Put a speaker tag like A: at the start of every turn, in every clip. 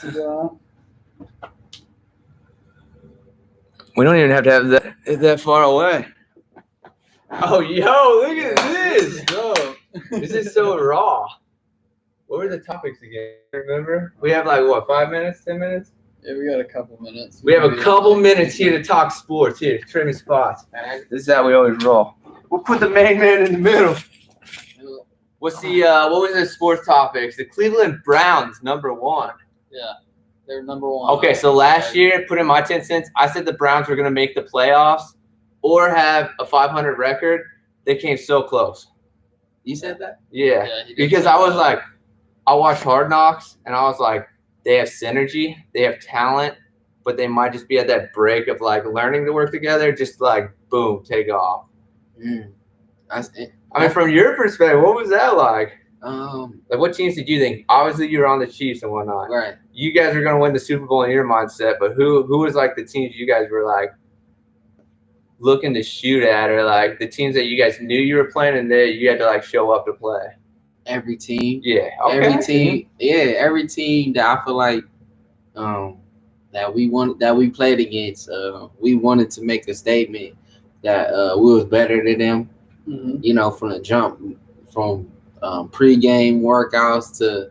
A: Yeah.
B: We don't even have to have that far away. Oh, yo, look at this. This is so raw. What were the topics again? Remember? We have like, what, 5 minutes, 10 minutes?
A: Yeah, we got a couple minutes.
B: We have a couple minutes here to talk sports. Here, trimming spots. This is how we always roll. We'll put the main man in the middle. What's the what was the sports topics? The Cleveland Browns, number one.
A: Yeah, they're number one.
B: Okay, so last year, put in my 10 cents, I said the Browns were going to make the playoffs or have a 500 record. They came so close.
C: You said that?
B: Yeah, because I was like, I watched Hard Knocks, and I was like, they have synergy, they have talent, but they might just be at that break of like learning to work together, just like boom, take off. I mean, from your perspective, what was that like? Like, what teams did you think? Obviously, you were on the Chiefs and whatnot.
C: Right.
B: You guys were going to win the Super Bowl in your mindset, but who was like the teams you guys were like looking to shoot at, or like the teams that you guys knew you were playing and that you had to like show up to play?
C: Every team.
B: Yeah. Okay.
C: Every team. Yeah, every team that I feel like that we played against, we wanted to make a statement that we was better than them.
A: Mm-hmm.
C: You know, from the jump, from pre-game workouts to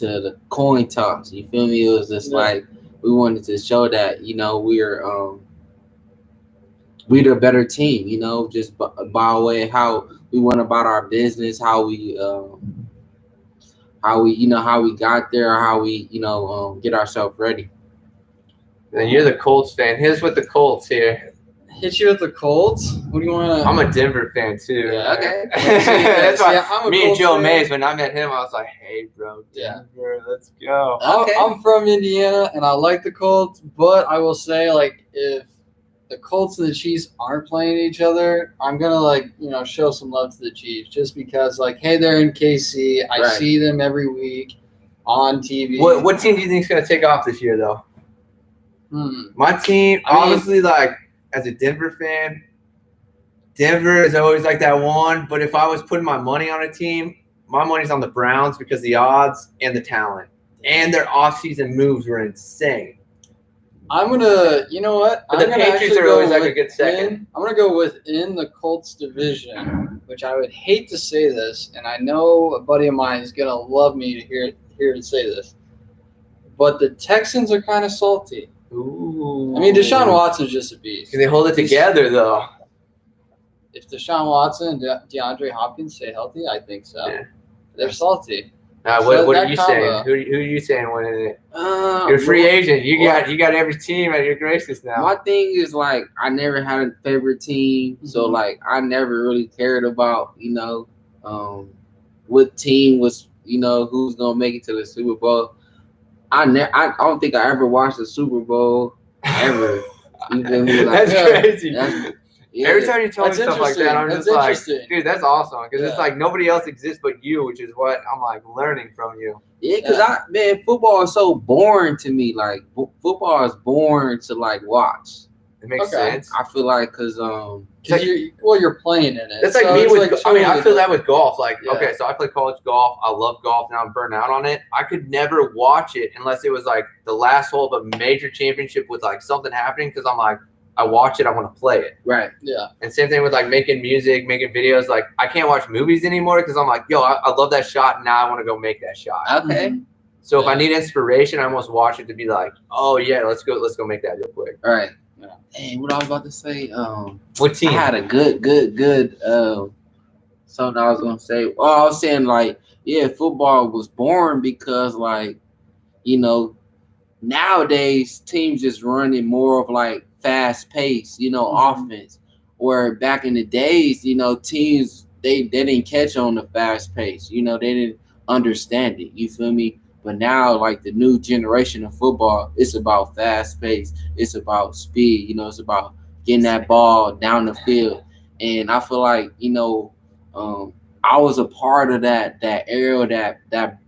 C: the coin toss. You feel me? It was just like we wanted to show that, you know, we're the better team. You know, just by way of how we went about our business, how we got there, how we get ourselves ready.
B: And you're the Colts fan. Here's with the Colts here.
A: Hit you with the Colts? What do you want to?
B: I'm a Denver fan too.
C: Yeah, okay.
B: That's why
A: I'm a
B: me and
A: Colts
B: Joe
A: fan.
B: Mays, when I met him, I was like, hey, bro, Denver, let's go.
C: Okay.
A: I'm from Indiana, and I like the Colts, but I will say, like, if the Colts and the Chiefs aren't playing each other, I'm gonna show some love to the Chiefs, just because, like, hey, they're in KC. I see them every week on TV.
B: What team do you think is gonna take off this year, though? My team, honestly, like, as a Denver fan, Denver is always like that one. But if I was putting my money on a team, my money's on the Browns because the odds and the talent and their offseason moves were insane.
A: I'm gonna, you know what?
B: But the Patriots are always like a good second.
A: I'm gonna go within the Colts division, which I would hate to say this, and I know a buddy of mine is gonna love me to hear to say this, but the Texans are kind of salty.
B: Ooh.
A: I mean, Deshaun Watson's just a beast.
B: Can they hold it together, though?
A: If Deshaun Watson and DeAndre Hopkins stay healthy, I think so. Yeah. They're salty.
B: What are you saying? Who are you saying winning it? You're a free agent. You got every team at your graces now.
C: My thing is, like, I never had a favorite team, so like I never really cared about what team was who's gonna make it to the Super Bowl. I don't think I ever watched the Super Bowl ever. You feel me? Like,
B: that's crazy. Every time you tell me stuff like that, I'm just like, dude, that's awesome. Because it's like nobody else exists but you, which is what I'm like learning from you.
C: Yeah, because football is so boring to me. Like, football is boring to like watch.
B: It makes sense.
C: I feel like because
A: you're playing in it.
B: It's like me with. I feel that with golf. Like, okay, so I play college golf. I love golf. Now I'm burnt out on it. I could never watch it unless it was like the last hole of a major championship with like something happening. Because I'm like, I watch it. I want to play it.
C: Right.
A: Yeah.
B: And same thing with like making music, making videos. Like, I can't watch movies anymore because I'm like, yo, I love that shot. And now I want to go make that shot.
C: Okay.
B: So if I need inspiration, I almost watch it to be like, oh yeah, let's go make that real quick.
C: All right. Yeah. Hey, what I was about to say.
B: What team?
C: I had a good. Something I was gonna say. Well, I was saying like, yeah, football was boring because like, nowadays teams just running more of like fast pace, offense. Where back in the days, teams they didn't catch on the fast pace. They didn't understand it. You feel me? But now, like the new generation of football, it's about fast pace. It's about speed. It's about getting that ball down the field. And I feel like I was a part of that era that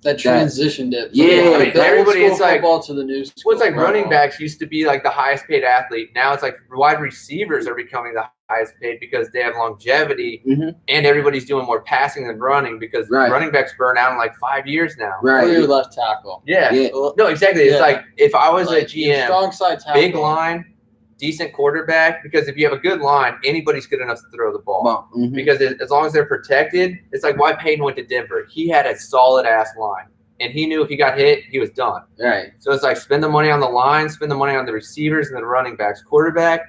A: That transitioned it.
C: Yeah,
B: I mean, everybody is like
A: football to the new school.
B: Well, it's like running backs used to be like the highest paid athlete. Now it's like wide receivers are becoming the highest paid because they have longevity, and everybody's doing more passing than running because running backs burn out in like 5 years now.
A: Right, or your left tackle.
B: Yeah. No, exactly. It's like if I was
A: like
B: a GM,
A: strong side tackle,
B: big line, decent quarterback, because if you have a good line, anybody's good enough to throw the ball. Because as long as they're protected, it's like why Peyton went to Denver. He had a solid ass line. And he knew if he got hit, he was done.
C: Right.
B: So it's like spend the money on the line, spend the money on the receivers and the running backs. Quarterback,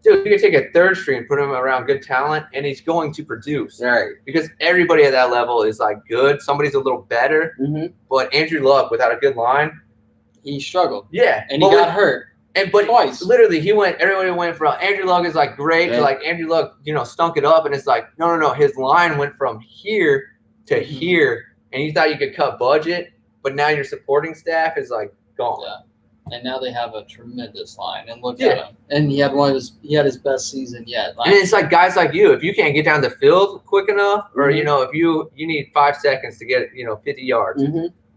B: dude, you can take a third string, put him around good talent, and he's going to produce.
C: Right.
B: Because everybody at that level is like good. Somebody's a little better. But Andrew Luck, without a good line,
A: he struggled.
B: Yeah.
A: And he got hurt.
B: But
A: twice.
B: Literally, everybody went from Andrew Luck is like great to like Andrew Luck, stunk it up. And it's like, no. His line went from here to here. And you thought you could cut budget, but now your supporting staff is like gone.
A: Yeah. And now they have a tremendous line. And look at him. And he had his best season yet.
B: And it's like guys like you, if you can't get down the field quick enough, or if you need 5 seconds to get 50 yards,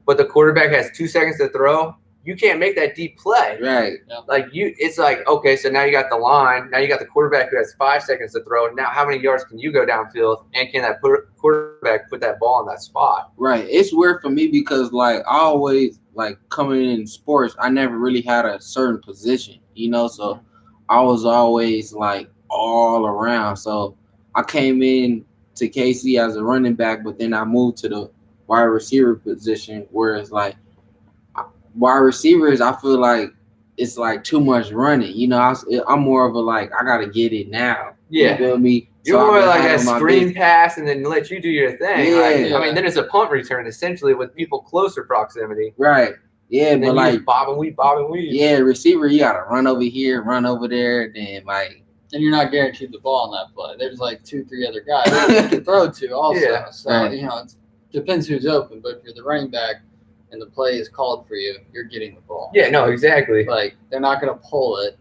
B: but the quarterback has 2 seconds to throw, you can't make that deep play.
C: Right.
B: Like it's like, okay, so now you got the line, now you got the quarterback who has 5 seconds to throw. Now how many yards can you go downfield, and can that quarterback put that ball in that spot?
C: Right. It's weird for me because like I always like coming in sports, I never really had a certain position, so I was always like all around. So I came in to KC as a running back, but then I moved to the wide receiver position where it's like wide receivers, I feel like it's like too much running. I'm more of a like I gotta get it now.
B: Yeah.
C: You feel me?
B: You're more like a screen pass and then let you do your thing.
C: Yeah.
B: I mean, then it's a punt return essentially with people closer proximity.
C: Right. Yeah,
B: and
C: but like
B: bob and weave.
C: Yeah, receiver, you gotta run over here, run over there, then like.
A: And you're not guaranteed the ball on that play. There's like 2-3 other guys that you can throw to also.
B: Yeah.
A: So it depends who's open. But if you're the running back and the play is called for you, you're getting the ball.
B: Yeah, no, exactly.
A: Like they're not gonna pull it.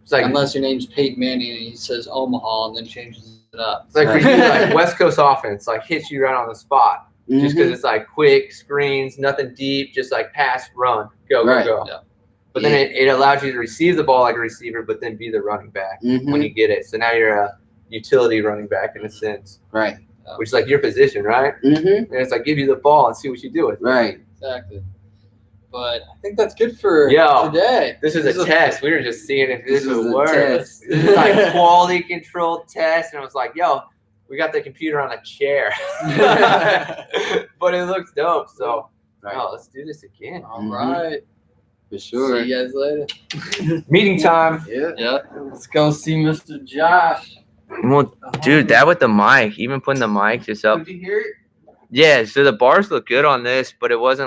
B: It's like
A: unless your name's Peyton Manning and he says Omaha and then changes it up.
B: It's like for you, like West Coast offense, like hits you right on the spot, just because it's like quick screens, nothing deep, just like pass, run, go.
A: Yeah.
B: But then it allows you to receive the ball like a receiver, but then be the running back when you get it. So now you're a utility running back in a sense,
C: right?
B: Which is like your position, right? And it's like give you the ball and see what you do with it.
C: Right.
A: Exactly. But I think that's good for today.
B: This is a test. We were just seeing if this would work.
C: This
B: is like quality control test, and it was like, yo, we got the computer on a chair, but it looks dope. So, let's do this again.
A: All right,
C: for sure.
A: See you guys later.
B: Meeting time.
A: Yeah. Let's go see Mr. Josh.
B: Well, dude, that with the mic, even putting the mic just up.
A: Did you hear it?
B: Yeah. So the bars look good on this, but it wasn't.